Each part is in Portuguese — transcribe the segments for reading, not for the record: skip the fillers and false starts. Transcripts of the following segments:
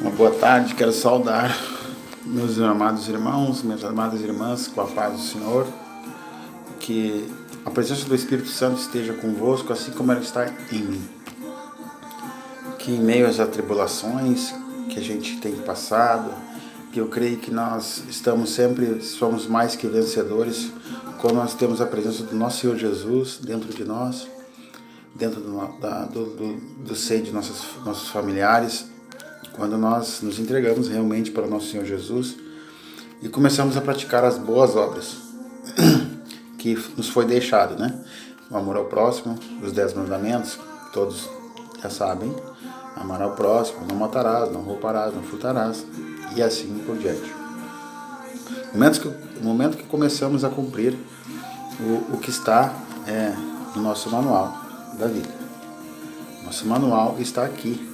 Uma boa tarde, quero saudar meus amados irmãos, minhas amadas irmãs, com a paz do Senhor. Que a presença do Espírito Santo esteja convosco, assim como ela está em mim. Que em meio às atribulações que a gente tem passado, que eu creio que nós somos mais que vencedores, quando nós temos a presença do nosso Senhor Jesus dentro de nós, dentro do seio de nossos familiares, quando nós nos entregamos realmente para o nosso Senhor Jesus e começamos a praticar as boas obras que nos foi deixado, né? O amor ao próximo, os 10 mandamentos, todos já sabem. Amar ao próximo, não matarás, não roubarás, não furtarás, e assim por diante. No momento que começamos a cumprir o que está no nosso manual da vida. Nosso manual está aqui,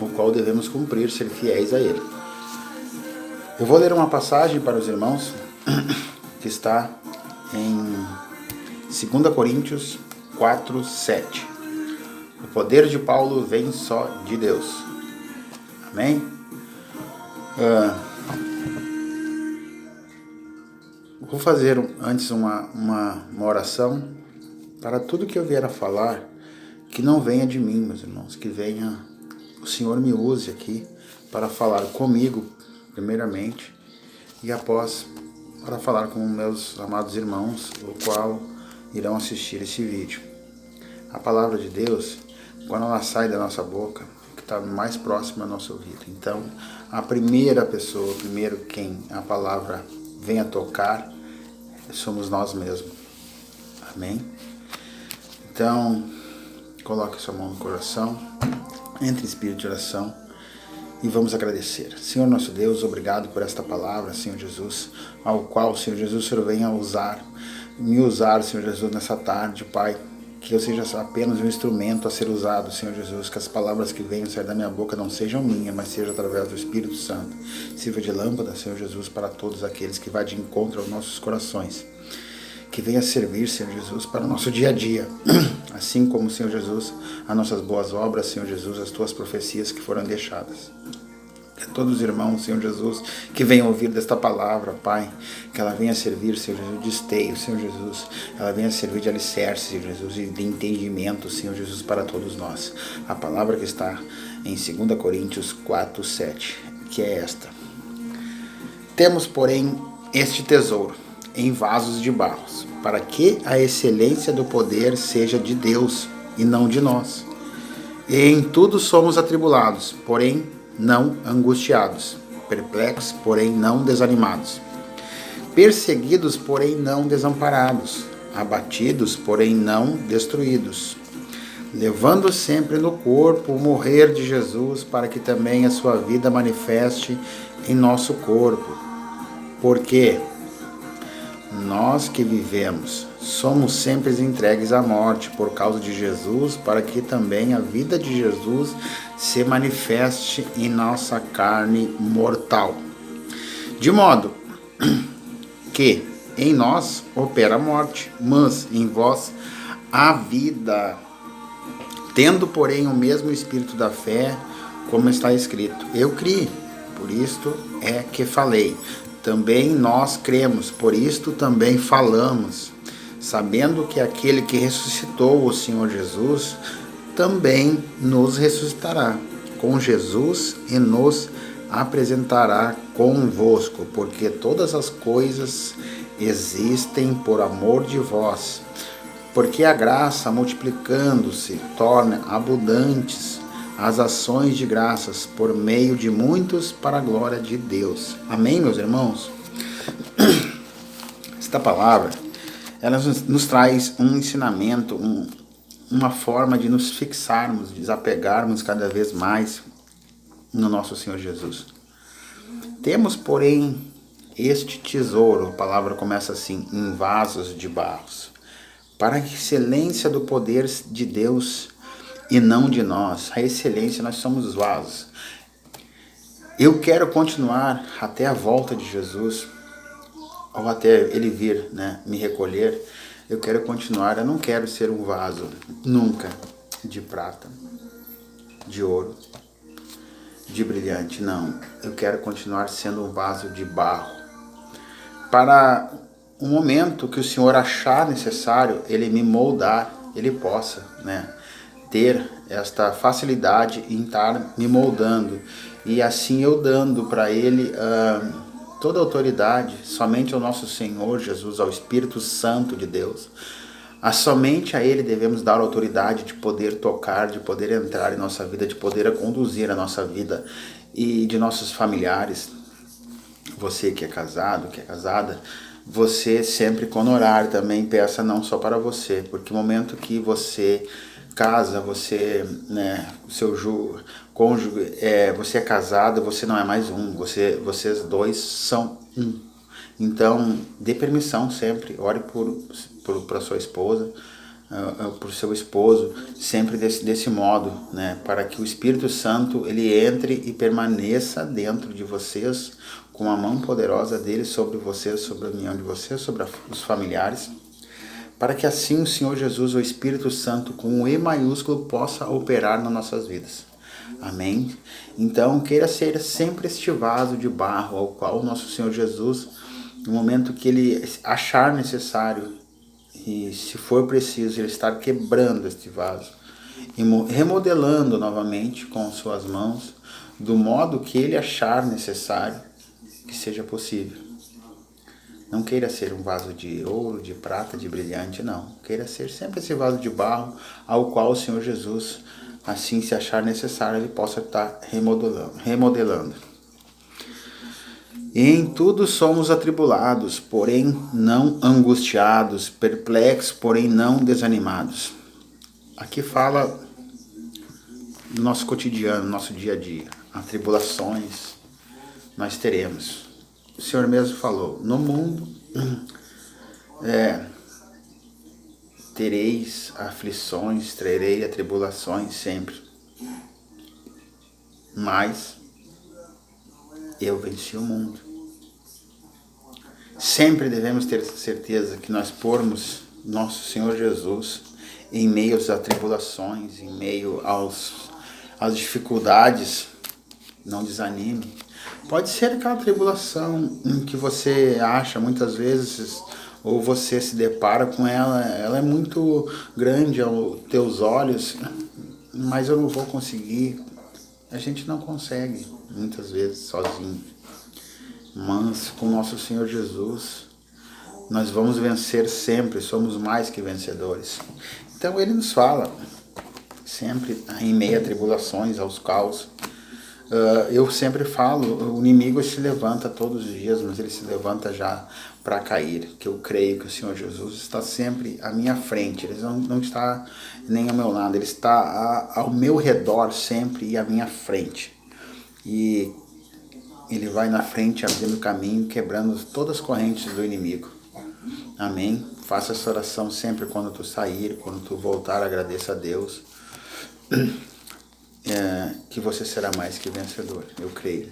o qual devemos cumprir, ser fiéis a ele. Eu vou ler uma passagem para os irmãos que está em 2 Coríntios 4, 7. O poder de Paulo vem só de Deus. Amém? Vou fazer antes uma oração para tudo que eu vier a falar, que não venha de mim, meus irmãos, que venha, o Senhor me use aqui para falar comigo, primeiramente, e após para falar com meus amados irmãos, o qual irão assistir esse vídeo. A palavra de Deus, quando ela sai da nossa boca, que está mais próxima ao nosso ouvido. Então, a primeira pessoa, quem a palavra vem a tocar, somos nós mesmos. Amém? Então, coloque sua mão no coração, entre em espírito de oração e vamos agradecer. Senhor nosso Deus, obrigado por esta palavra, Senhor Jesus, ao qual, Senhor Jesus, o Senhor venha me usar, Senhor Jesus, nessa tarde, Pai. Que eu seja apenas um instrumento a ser usado, Senhor Jesus, que as palavras que venham sair da minha boca não sejam minhas, mas sejam através do Espírito Santo. Sirva de lâmpada, Senhor Jesus, para todos aqueles que vão de encontro aos nossos corações. Que venha servir, Senhor Jesus, para o nosso dia a dia. Assim como, Senhor Jesus, as nossas boas obras, Senhor Jesus, as tuas profecias que foram deixadas. Que todos os irmãos, Senhor Jesus, que venham ouvir desta palavra, Pai, que ela venha servir, Senhor Jesus, de esteio, Senhor Jesus, ela venha servir de alicerce, Senhor Jesus, e de entendimento, Senhor Jesus, para todos nós. A palavra que está em 2 Coríntios 4, 7, que é esta. Temos, porém, este tesouro em vasos de barro, para que a excelência do poder seja de Deus e não de nós. E em tudo somos atribulados, porém não angustiados, perplexos, porém não desanimados, perseguidos, porém não desamparados, abatidos, porém não destruídos, levando sempre no corpo o morrer de Jesus, para que também a sua vida manifeste em nosso corpo. Porque nós que vivemos somos sempre entregues à morte por causa de Jesus, para que também a vida de Jesus se manifeste em nossa carne mortal. De modo que em nós opera a morte, mas em vós a vida. Tendo, porém, o mesmo espírito da fé, como está escrito: eu criei, por isto é que falei. Também nós cremos, por isto também falamos, sabendo que aquele que ressuscitou o Senhor Jesus também nos ressuscitará com Jesus e nos apresentará convosco, porque todas as coisas existem por amor de vós, porque a graça, multiplicando-se, torna abundantes as ações de graças por meio de muitos para a glória de Deus. Amém, meus irmãos? Esta palavra, ela nos traz um ensinamento, uma forma de nos fixarmos, desapegarmos cada vez mais no nosso Senhor Jesus. Temos, porém, este tesouro, a palavra começa assim, em vasos de barros, para a excelência do poder de Deus e não de nós. A excelência, nós somos os vasos. Eu quero continuar até a volta de Jesus, ou até ele vir, me recolher. Eu quero continuar, eu não quero ser um vaso, nunca, de prata, de ouro, de brilhante, não. Eu quero continuar sendo um vaso de barro. Para o momento que o Senhor achar necessário, Ele me moldar, Ele possa, né, ter esta facilidade em estar me moldando. E assim eu dando para Ele toda a autoridade, somente ao nosso Senhor Jesus, ao Espírito Santo de Deus. Somente a Ele devemos dar a autoridade de poder tocar, de poder entrar em nossa vida, de poder conduzir a nossa vida e de nossos familiares. Você que é casado, que é casada, você sempre quando orar também peça não só para você, porque o momento que você casa, você, né, o seu cônjuge, você é casado, você não é mais um, vocês dois são um. Então, dê permissão sempre, ore para sua esposa, por seu esposo, sempre desse modo, né, para que o Espírito Santo ele entre e permaneça dentro de vocês, com a mão poderosa dele sobre vocês, sobre a união de vocês, sobre os familiares, para que assim o Senhor Jesus, o Espírito Santo, com o E maiúsculo, possa operar nas nossas vidas. Amém? Então, queira ser sempre este vaso de barro, ao qual o nosso Senhor Jesus, no momento que Ele achar necessário, e se for preciso, Ele estar quebrando este vaso, e remodelando novamente com suas mãos, do modo que Ele achar necessário, que seja possível. Não queira ser um vaso de ouro, de prata, de brilhante, não. Queira ser sempre esse vaso de barro, ao qual o Senhor Jesus, assim se achar necessário, Ele possa estar remodelando. E em tudo somos atribulados, porém não angustiados, perplexos, porém não desanimados. Aqui fala do nosso cotidiano, nosso dia a dia. Atribulações nós teremos. O Senhor mesmo falou, no mundo tereis aflições, terei atribulações sempre. Mas eu venci o mundo. Sempre devemos ter certeza que nós pormos nosso Senhor Jesus em meio às atribulações, em meio às dificuldades. Não desanime. Pode ser aquela tribulação em que você acha muitas vezes, ou você se depara com ela é muito grande aos teus olhos, mas eu não vou conseguir. A gente não consegue, muitas vezes, sozinho. Mas com nosso Senhor Jesus, nós vamos vencer sempre, somos mais que vencedores. Então Ele nos fala, sempre em meio a tribulações, aos caos. Eu sempre falo, o inimigo se levanta todos os dias, mas ele se levanta já para cair, que eu creio que o Senhor Jesus está sempre à minha frente, ele não está nem ao meu lado, ele está ao meu redor sempre e à minha frente. E ele vai na frente, abrindo o caminho, quebrando todas as correntes do inimigo. Amém? Faça essa oração sempre quando tu sair, quando tu voltar, agradeça a Deus. Que você será mais que vencedor, eu creio.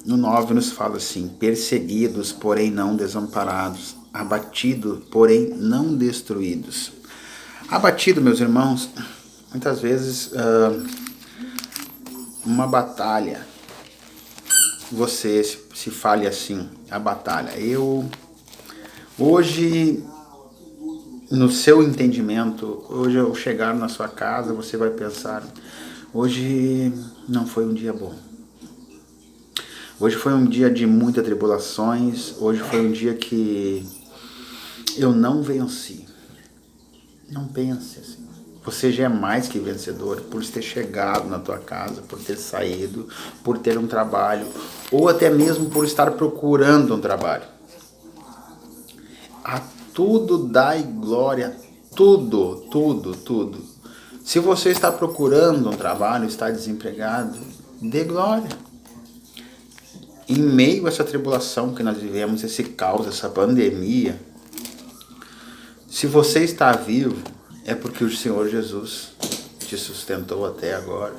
No 9 nos fala assim, perseguidos, porém não desamparados, abatidos, porém não destruídos. Abatido, meus irmãos, muitas vezes uma batalha, você se fale assim, a batalha. Hoje, no seu entendimento, hoje ao chegar na sua casa, você vai pensar, hoje não foi um dia bom. Hoje foi um dia de muitas tribulações, hoje foi um dia que eu não venci. Não pense assim. Você já é mais que vencedor por ter chegado na tua casa, por ter saído, por ter um trabalho, ou até mesmo por estar procurando um trabalho. A tudo dai glória, tudo. Se você está procurando um trabalho, está desempregado, dê glória. Em meio a essa tribulação que nós vivemos, esse caos, essa pandemia, se você está vivo, é porque o Senhor Jesus te sustentou até agora.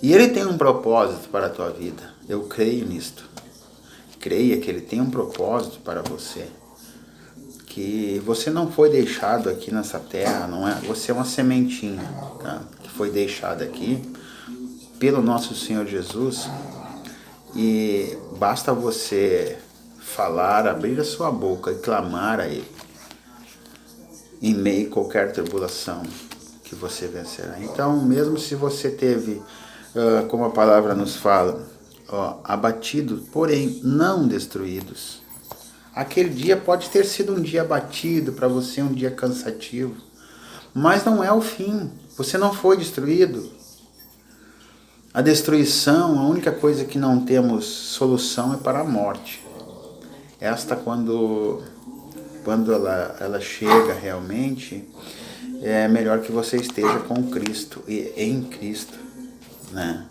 E Ele tem um propósito para a tua vida. Eu creio nisto. Creia que Ele tem um propósito para você. Que você não foi deixado aqui nessa terra, não é? Você é uma sementinha, tá? Que foi deixada aqui pelo nosso Senhor Jesus, e basta você falar, abrir a sua boca e clamar a Ele, em meio a qualquer tribulação, que você vencerá. Então, mesmo se você teve, como a palavra nos fala, abatido, porém não destruídos. Aquele dia pode ter sido um dia abatido para você, um dia cansativo, mas não é o fim. Você não foi destruído. A destruição, a única coisa que não temos solução é para a morte. Esta, quando ela chega realmente, é melhor que você esteja com Cristo e em Cristo, né?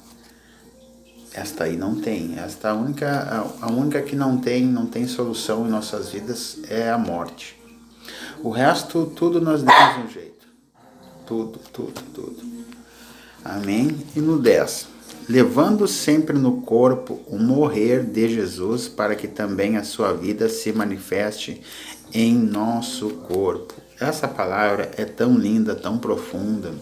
Esta aí não tem. Esta a única que não tem solução em nossas vidas é a morte. O resto, tudo nós damos um jeito. Tudo. Amém? E no 10. Levando sempre no corpo o morrer de Jesus, para que também a sua vida se manifeste em nosso corpo. Essa palavra é tão linda, tão profunda.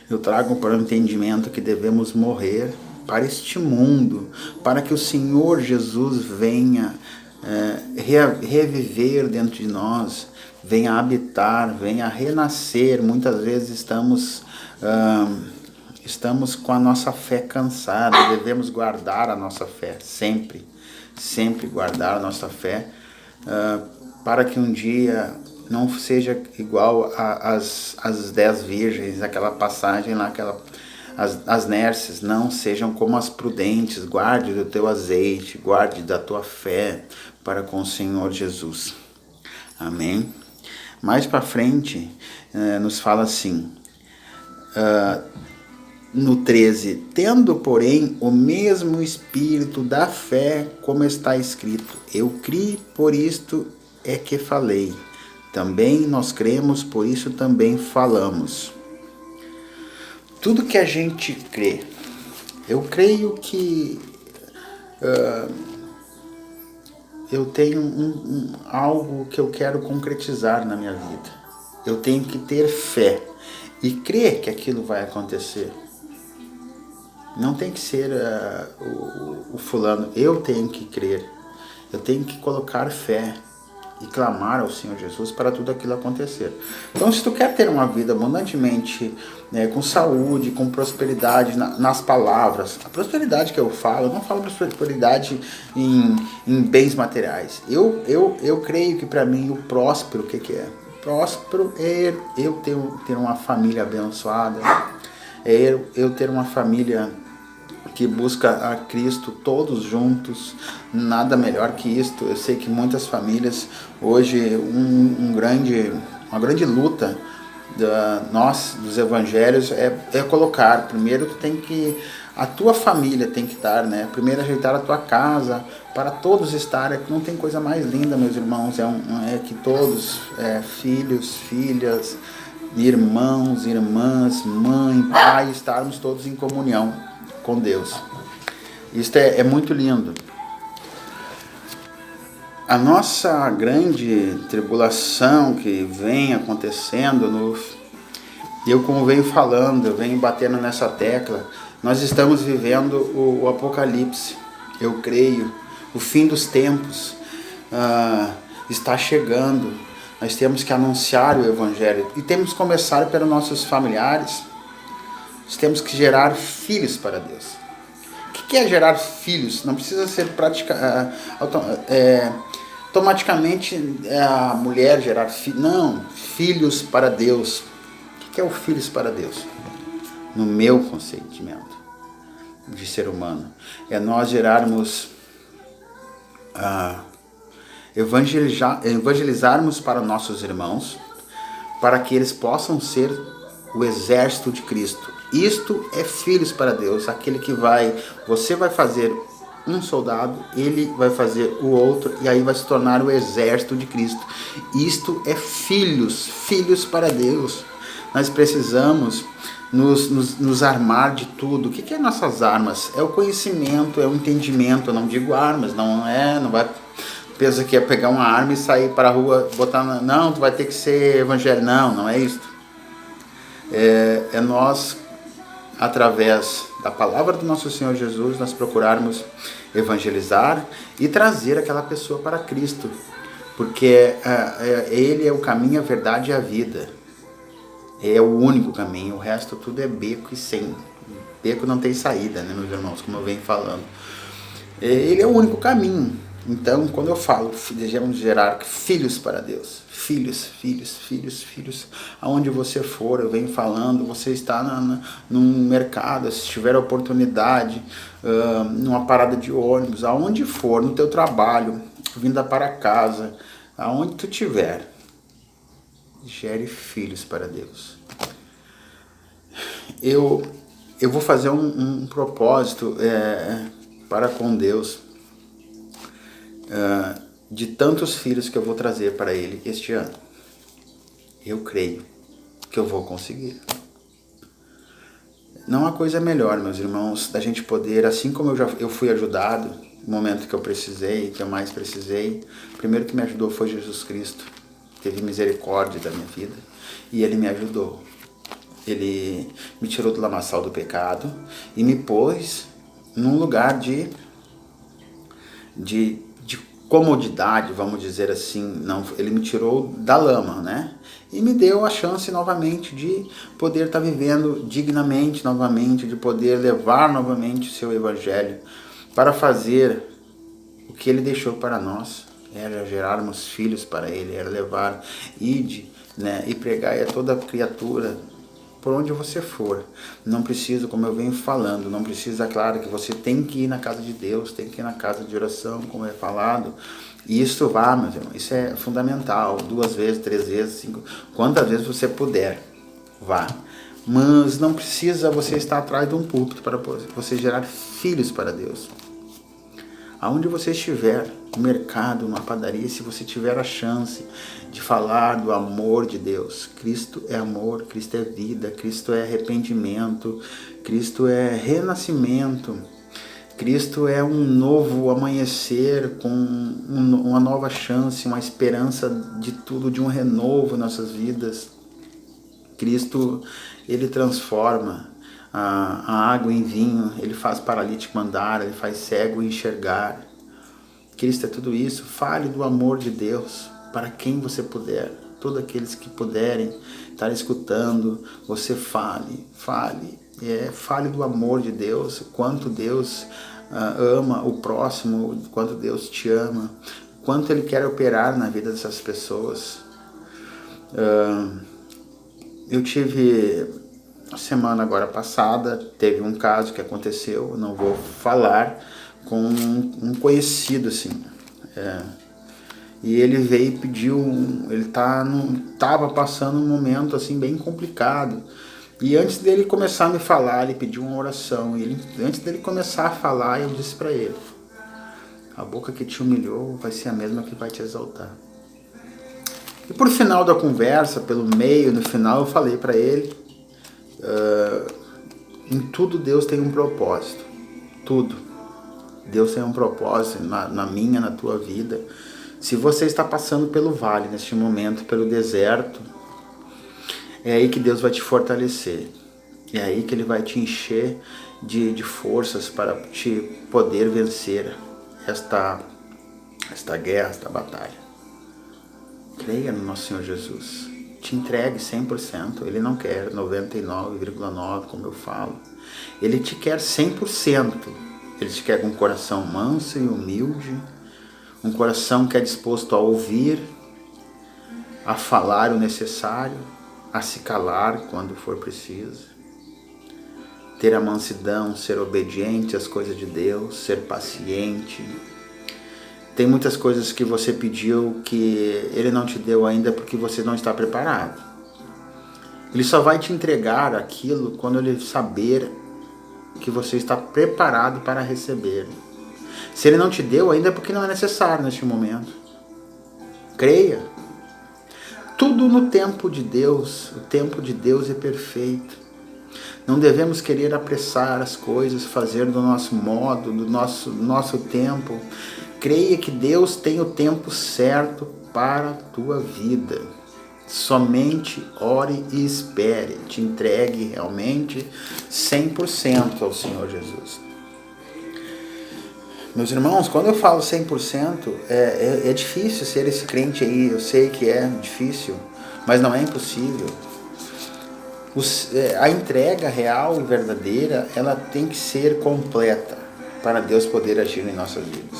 Eu trago para o entendimento que devemos morrer para este mundo, para que o Senhor Jesus venha reviver dentro de nós, venha habitar, venha renascer. Muitas vezes estamos com a nossa fé cansada, devemos guardar a nossa fé, sempre guardar a nossa fé, para que um dia não seja igual às 10 virgens, aquela passagem lá, as nércias, não sejam como as prudentes, guarde do teu azeite, guarde da tua fé para com o Senhor Jesus. Amém? Mais para frente, nos fala assim, no 13, tendo, porém, o mesmo espírito da fé, como está escrito, eu criei, por isto é que falei. Também nós cremos, por isso também falamos. Tudo que a gente crê, eu creio que eu tenho algo que eu quero concretizar na minha vida. Eu tenho que ter fé e crer que aquilo vai acontecer. Não tem que ser o fulano, eu tenho que crer. Eu tenho que colocar fé e clamar ao Senhor Jesus para tudo aquilo acontecer. Então, se tu quer ter uma vida abundantemente, com saúde, com prosperidade nas palavras, a prosperidade que eu não falo prosperidade em bens materiais. Eu creio que para mim o próspero, o que é? Próspero é eu ter uma família abençoada, é eu ter uma família que busca a Cristo todos juntos, nada melhor que isto. Eu sei que muitas famílias hoje, uma grande luta dos evangelhos é colocar, primeiro a tua família tem que estar, né? Primeiro ajeitar a tua casa, para todos estarem. Não tem coisa mais linda, meus irmãos, é que todos, filhos, filhas, irmãos, irmãs, mãe, pai, estarmos todos em comunhão com Deus. Isto é muito lindo. A nossa grande tribulação que vem acontecendo, eu como venho falando, eu venho batendo nessa tecla, nós estamos vivendo o Apocalipse. Eu creio, o fim dos tempos está chegando. Nós temos que anunciar o Evangelho e temos que começar pelos nossos familiares. Nós temos que gerar filhos para Deus. O que é gerar filhos? Não precisa ser automaticamente a mulher gerar filhos. Não, filhos para Deus. O que é o filhos para Deus? No meu conceito de ser humano, é nós gerarmos, evangelizarmos para nossos irmãos, para que eles possam ser o exército de Cristo. Isto é filhos para Deus, aquele que você vai fazer um soldado, ele vai fazer o outro, e aí vai se tornar o exército de Cristo. Isto é filhos para Deus. Nós precisamos nos armar de tudo. O que é nossas armas? É o conhecimento, é o entendimento. Eu não digo armas, não vai... Pensa que é pegar uma arma e sair para a rua, botar... Não, tu vai ter que ser evangélico. Não é isso. É nós, através da palavra do nosso Senhor Jesus, nós procurarmos evangelizar e trazer aquela pessoa para Cristo, porque Ele é o caminho, a verdade e a vida. É o único caminho, o resto tudo é beco e sem. Beco não tem saída, né, meus irmãos, como eu venho falando. Ele é o único caminho. Então, quando eu falo, devemos gerar filhos para Deus. Filhos, filhos, filhos, filhos. Aonde você for, eu venho falando, você está num mercado, se tiver oportunidade, numa parada de ônibus, aonde for, no teu trabalho, vinda para casa, aonde tu estiver, gere filhos para Deus. Eu vou fazer um propósito para com Deus, de tantos filhos que eu vou trazer para Ele este ano. Eu creio que eu vou conseguir. Não há coisa melhor, meus irmãos, da gente poder, assim como eu fui ajudado no momento que eu precisei, que eu mais precisei. O primeiro que me ajudou foi Jesus Cristo. Teve misericórdia da minha vida e Ele me ajudou. Ele me tirou do lamaçal do pecado e me pôs num lugar de comodidade, vamos dizer assim. Não, ele me tirou da lama, né? E me deu a chance novamente de poder estar vivendo dignamente novamente, de poder levar novamente o seu evangelho para fazer o que ele deixou para nós. Era gerarmos filhos para ele, era levar, ide, né, e pregar a toda criatura, por onde você for. Não precisa, como eu venho falando, não precisa, claro, que você tem que ir na casa de Deus, tem que ir na casa de oração, como é falado. E isso vá, meus irmãos, isso é fundamental. 2 vezes, 3 vezes, 5, quantas vezes você puder, vá. Mas não precisa você estar atrás de um púlpito para você gerar filhos para Deus. Aonde você estiver, no mercado, numa padaria, se você tiver a chance de falar do amor de Deus. Cristo é amor, Cristo é vida, Cristo é arrependimento, Cristo é renascimento, Cristo é um novo amanhecer com uma nova chance, uma esperança de tudo, de um renovo em nossas vidas. Cristo, Ele transforma a água em vinho, Ele faz paralítico andar, Ele faz cego enxergar. Cristo é tudo isso. Fale do amor de Deus para quem você puder. Todos aqueles que puderem estar escutando, você fale. Fale do amor de Deus, quanto Deus ama o próximo, quanto Deus te ama, quanto Ele quer operar na vida dessas pessoas. Eu tive, a semana agora passada, teve um caso que aconteceu, não vou falar, com um conhecido, assim. E ele veio e pediu, ele estava passando um momento assim bem complicado. E antes dele começar a me falar, ele pediu uma oração. E antes dele começar a falar, eu disse para ele: a boca que te humilhou vai ser a mesma que vai te exaltar. E por final da conversa, pelo meio, no final, eu falei para ele: em tudo Deus tem um propósito. Tudo. Deus tem um propósito na minha, na tua vida. Se você está passando pelo vale, neste momento, pelo deserto, é aí que Deus vai te fortalecer. É aí que Ele vai te encher de forças para te poder vencer esta guerra, esta batalha. Creia no nosso Senhor Jesus. Te entregue 100%. Ele não quer 99,9%, como eu falo. Ele te quer 100%. Ele te quer com um coração manso e humilde, um coração que é disposto a ouvir, a falar o necessário, a se calar quando for preciso, ter a mansidão, ser obediente às coisas de Deus, ser paciente. Tem muitas coisas que você pediu que Ele não te deu ainda porque você não está preparado. Ele só vai te entregar aquilo quando Ele saber que você está preparado para receber. Se Ele não te deu ainda é porque não é necessário neste momento. Creia. Tudo no tempo de Deus. O tempo de Deus é perfeito. Não devemos querer apressar as coisas, fazer do nosso modo, do nosso tempo. Creia que Deus tem o tempo certo para a tua vida. Somente ore e espere. Te entregue realmente 100% ao Senhor Jesus. Meus irmãos, quando eu falo 100%, é difícil ser esse crente aí. Eu sei que é difícil, mas não é impossível. A entrega real e verdadeira, ela tem que ser completa para Deus poder agir em nossas vidas.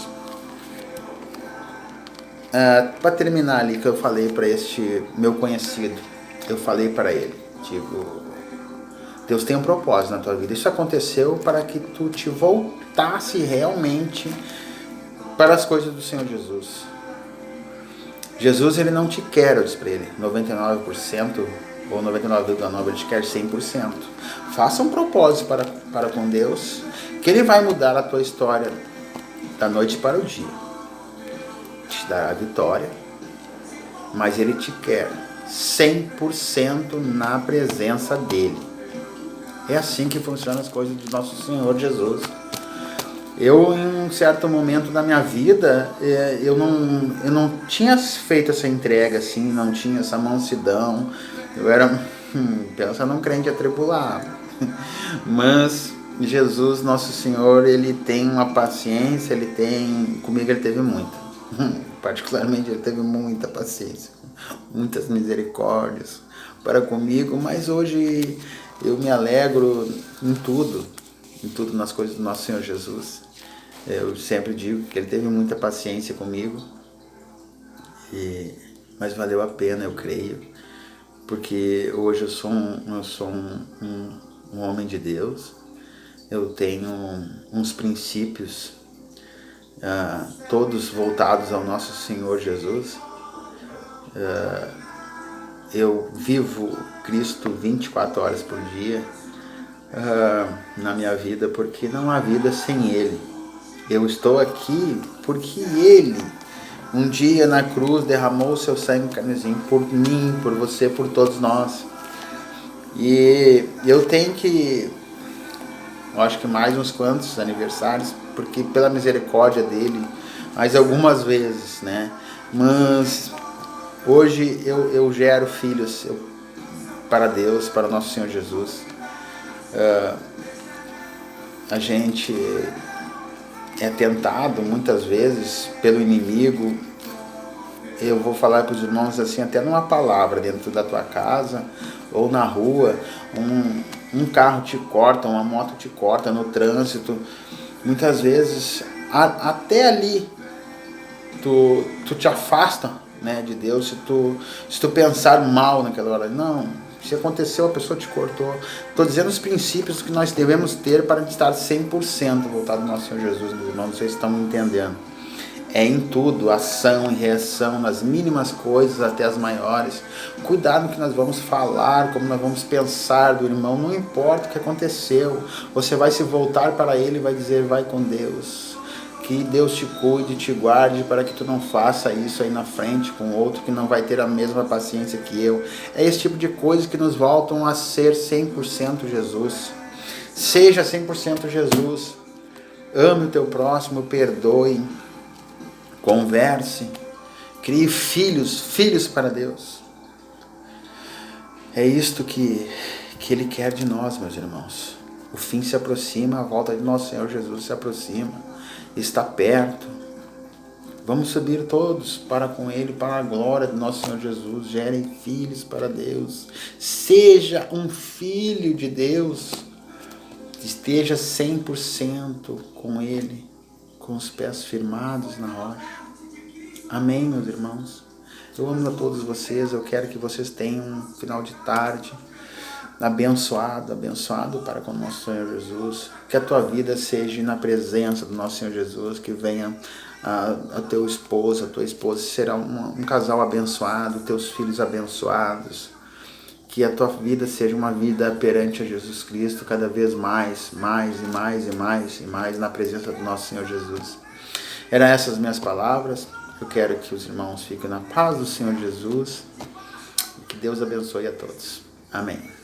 Para terminar ali que eu falei para este meu conhecido, eu falei para ele, digo, Deus tem um propósito na tua vida. Isso aconteceu para que tu te voltasse realmente para as coisas do Senhor Jesus. Jesus, ele não te quer, eu disse para ele, 99% ou 99,9%, ele te quer 100%. Faça um propósito para com Deus, que ele vai mudar a tua história da noite para o dia. Te dará a vitória, mas ele te quer 100% na presença dele. É assim que funcionam as coisas do nosso Senhor Jesus. Eu, em um certo momento da minha vida, eu não tinha feito essa entrega assim, não tinha essa mansidão. Eu era, pensa num crente atribulado. Mas Jesus, nosso Senhor, ele tem uma paciência, comigo ele teve muita. Particularmente ele teve muita paciência, muitas misericórdias para comigo, mas hoje eu me alegro em tudo nas coisas do nosso Senhor Jesus. Eu sempre digo que ele teve muita paciência comigo, mas valeu a pena, eu creio, porque hoje eu sou um homem de Deus. Eu tenho uns princípios todos voltados ao nosso Senhor Jesus. Eu vivo Cristo 24 horas por dia na minha vida, porque não há vida sem Ele. Eu estou aqui porque Ele, um dia na cruz, derramou o seu sangue carnezinho por mim, por você, por todos nós. E eu tenho que, eu acho que mais uns quantos aniversários, porque pela misericórdia dele, mais algumas vezes, né? Mas hoje eu gero filhos para Deus, para o nosso Senhor Jesus. A gente é tentado muitas vezes pelo inimigo. Eu vou falar para os irmãos assim, até numa palavra dentro da tua casa ou na rua, um carro te corta, uma moto te corta no trânsito. Muitas vezes, até ali, tu te afasta, né, de Deus, se tu pensar mal naquela hora. Não, se aconteceu, a pessoa te cortou. Estou dizendo os princípios que nós devemos ter para estar 100% voltado ao nosso Senhor Jesus, meus irmãos, vocês estão me entendendo. É em tudo, ação e reação, nas mínimas coisas até as maiores. Cuidado no que nós vamos falar, como nós vamos pensar do irmão, não importa o que aconteceu. Você vai se voltar para ele e vai dizer, vai com Deus. Que Deus te cuide, te guarde, para que tu não faça isso aí na frente com outro que não vai ter a mesma paciência que eu. É esse tipo de coisas que nos voltam a ser 100% Jesus. Seja 100% Jesus. Ame o teu próximo, perdoe. Converse, crie filhos para Deus. É isto que Ele quer de nós, meus irmãos. O fim se aproxima, a volta de nosso Senhor Jesus se aproxima, está perto. Vamos subir todos para com Ele, para a glória do nosso Senhor Jesus. Gerem filhos para Deus. Seja um filho de Deus. Esteja 100% com Ele, com os pés firmados na rocha. Amém, meus irmãos? Eu amo a todos vocês, eu quero que vocês tenham um final de tarde abençoado para com o nosso Senhor Jesus. Que a tua vida seja na presença do nosso Senhor Jesus, que venha a teu esposo, a tua esposa será um casal abençoado, teus filhos abençoados. Que a tua vida seja uma vida perante a Jesus Cristo, cada vez mais na presença do nosso Senhor Jesus. Eram essas minhas palavras. Eu quero que os irmãos fiquem na paz do Senhor Jesus. Que Deus abençoe a todos. Amém.